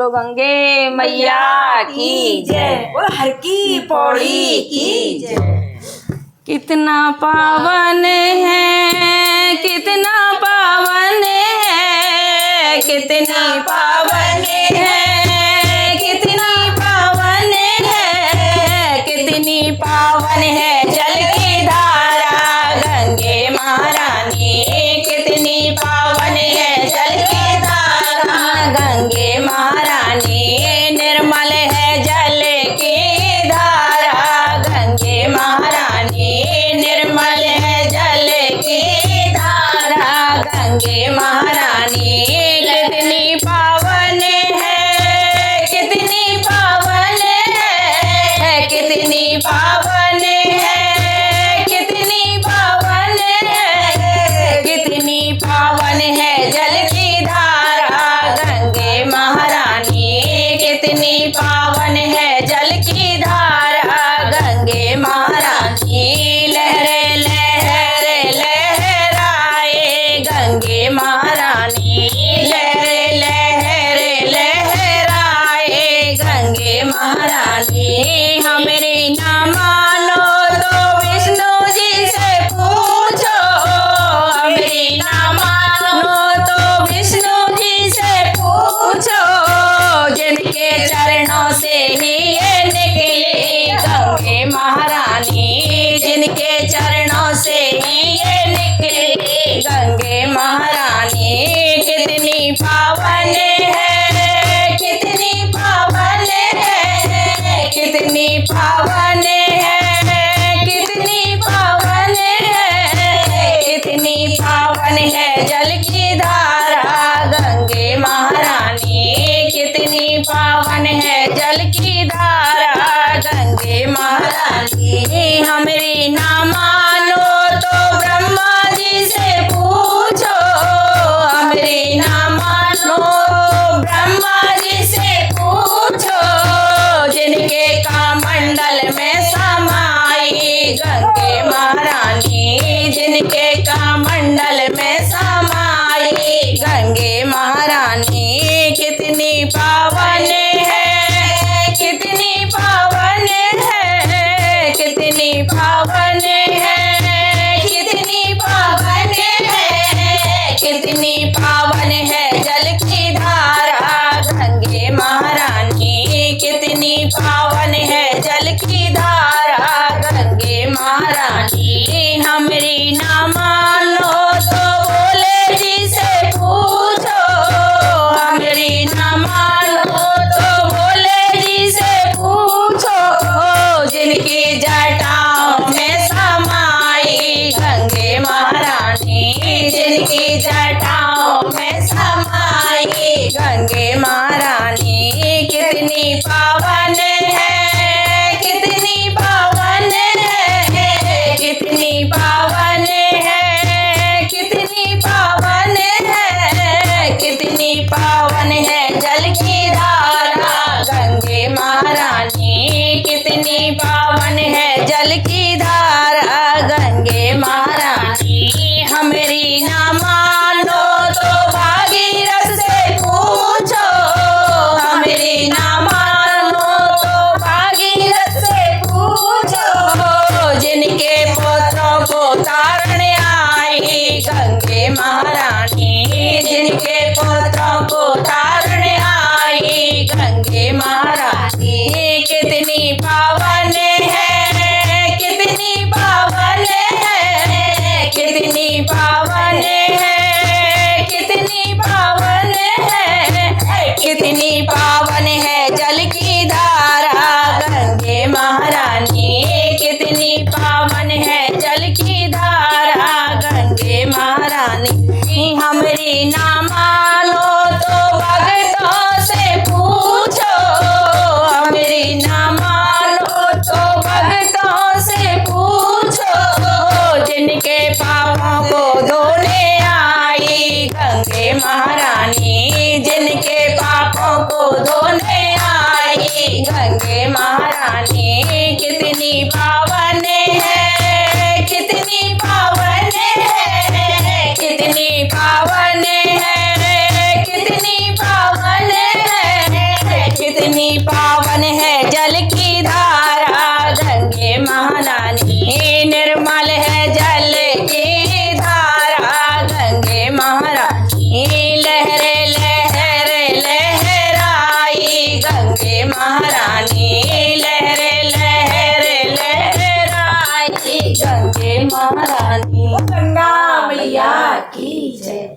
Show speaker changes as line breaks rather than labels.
बोलो गंगे मैया की जय।
बोलो हर की पौड़ी की जय।
कितना पावन है, कितना पावन है, कितनी पावन है, कितनी पावन है, कितनी पावन है जल की धारा गंगे महारानी। कितनी पावन है जल की धारा गंगे महारानी। निर्मल है जल की धारा गंगे महारानी। निर्मल है जल की धारा गंगे महारानी। कितनी पावन है, कितनी पावन है, कितनी पावन है, कितनी पावन है, कितनी पावन है जल की धारा गंगे महारानी। कितनी पावन है जल की धारा गंगे महारानी। लहरे लहरे लहराए गंगे महारानी। लहरे लहरे लहराए गंगे महारानी। हमारी ना मानो तो विष्णु जी से पूछो। हमारी ना मानो तो विष्णु जी से पूछो। जिनके चरणों से ही ये निकली गंगे महारानी। जिनके चरणों से ही ये निकली गंगे महारानी। कितनी पावन है, कितनी पावन है, कितनी पावन है, कितनी पावन है, कितनी पावन है जल की धारा गंगे महारानी। कितनी पावन है जल की धारा गंगे महारानी। हमारी ना मानो तो ब्रह्मा जी से पूछो। हमारी ना मानो ब्रह्मा जी से पूछो। जिनके कमंडल में समाई गंगे महारानी। जिनके कमंडल में समाई गंगे महारानी। कितनी पावन है, कितनी पावन है, कितनी पावन है, कितनी पावन है, कितनी पावन है जल की धारा गंगे महारानी। कितनी पावन है जल की धारा गंगे महारानी। हमारी ना मानो तो भोले जी से पूछो। हमारी ना मानो तो भोले जी से पूछो। जिनकी जटाओं में समाई गंगे महारानी। जिनकी जटाओं में समाई गंगे महारानी। कितनी पावन है, कितनी पावन है, कितनी पावन है, कितनी पावन है, कितनी पावन है जल की धारा गंगे महारानी। कितनी पावन है जल की धारा गंगे महारानी। हमारी ना मानो तो भागीरथ से पूछो। हमारी ना मानो तो भागीरथ से पूछो। जिनके पुत्रों को तारने आई गंगे महारानी। जिनके पुत्रों को तारने आई गंगे महारानी। कितनी पावन है, कितनी पावन है, कितनी पावन है, कितनी पावन है, कितनी पावन है जल की धारा गंगे महारानी। कितनी पावन है जल की धारा गंगे महारानी। हमारी ना मानो तो भक्तों से पूछो। हमारी ना मानो तो भक्तों से पूछो। जिनके पापों को धोने आई गंगे महारानी। जिनके पापों को गंगे महारानी
गंगा मैया की जय।